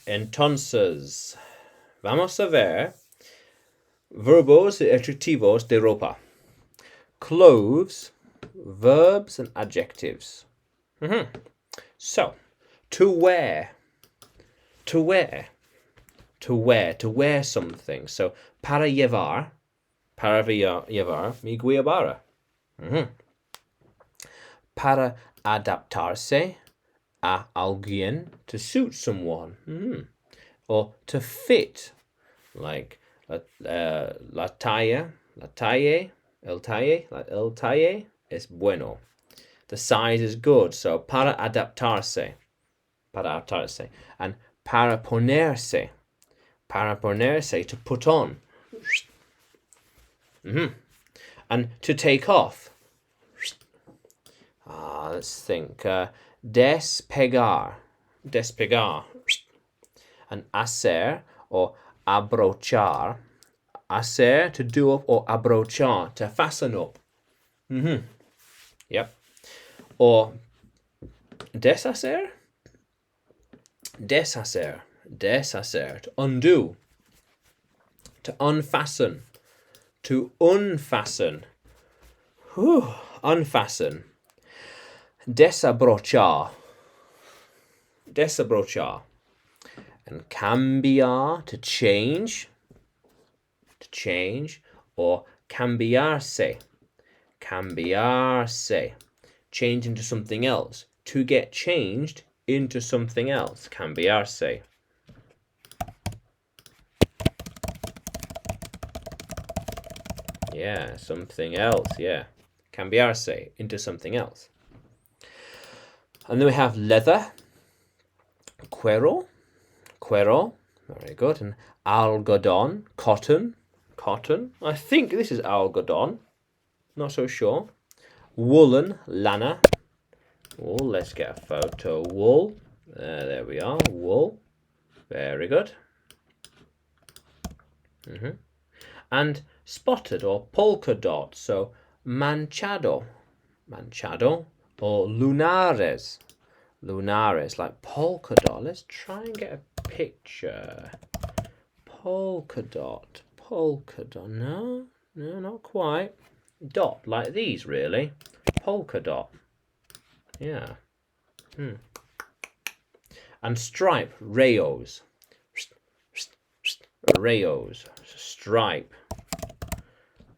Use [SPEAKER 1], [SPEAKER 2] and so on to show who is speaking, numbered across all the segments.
[SPEAKER 1] Entonces, vamos a ver verbos y adjetivos de ropa. Clothes, verbs and adjectives. So, to wear. To wear. To wear. To wear something. So, para llevar. Para llevar mi guayabara. Para adaptarse a alguien, to suit someone. Or to fit, like la talle, el talle es bueno. The size is good. So para adaptarse. And para ponerse, to put on. And to take off. Let's think. Despegar. And hacer or abrochar. Hacer, to do up, or abrochar, to fasten up. Yep. Or deshacer. To undo. To unfasten. To unfasten. Unfasten. Desabrochar. And cambiar, to change. Or cambiarse. Change into something else. To get changed into something else. Cambiarse. Yeah, something else, yeah. Cambiarse, into something else. And then we have leather. Cuero. Very good. And algodón, cotton. I think this is algodón. Not so sure. Woollen, lana. Wool, let's get a photo. Wool. There we are. Wool. Very good. And spotted or polka dot. So manchado. Or lunares, like polka dot. Let's try and get a picture. Polka dot. No, not quite. Dot, like these, really. Polka dot. Yeah. And stripe, rayos. Stripe.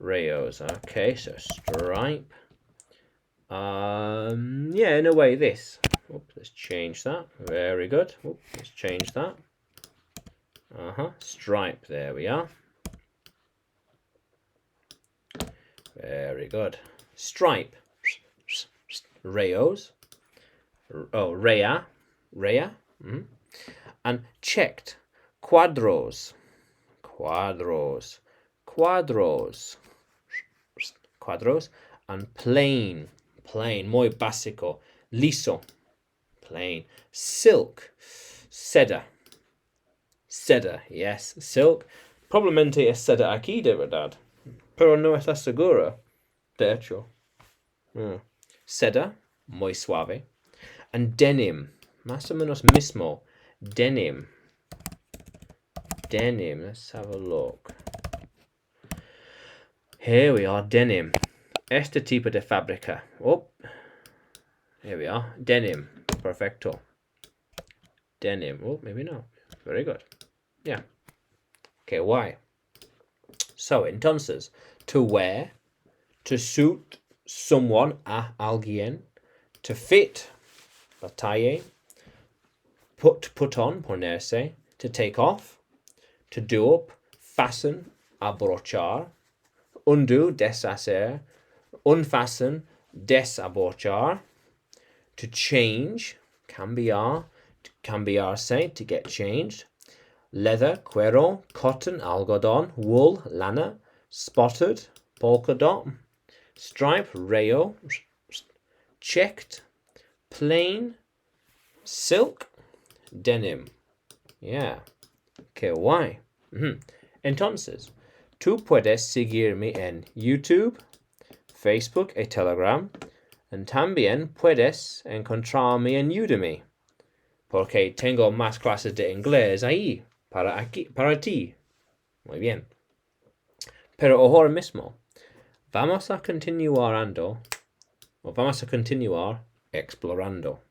[SPEAKER 1] Rayos. Okay, so stripe. Yeah, in a way, this. Oops, let's change that. Very good. Oops, let's change that. Stripe, there we are. Very good. Stripe. Rayos. Oh, raya. And checked. Cuadros. And plain, muy básico. Liso, plain. Silk, seda, yes, silk. Probablemente es seda aquí, de verdad, pero no está seguro, de hecho. Seda, muy suave. And denim, más o menos mismo. Denim, let's have a look. Here we are, denim. Este tipo de fábrica. Oh, here we are. Denim. Perfecto. Denim. Oh, maybe not. Very good. Yeah. Okay, why? So, entonces, to wear, to suit someone, a alguien, to fit, la talle, put on, ponerse, to take off, to do up, fasten, abrochar, undo, deshacer, unfasten, desabrochar, to change, cambiar, cambiarse, to get changed, leather, cuero, cotton, algodón, wool, lana, spotted, polka dot, stripe, rayo, checked, plain, silk, denim. Yeah. Okay, why? Entonces, tú puedes seguirme en YouTube, Facebook y Telegram, y también puedes encontrarme en Udemy. porque tengo más clases de inglés ahí para ti. Muy bien. Pero ahora mismo vamos a continuar explorando.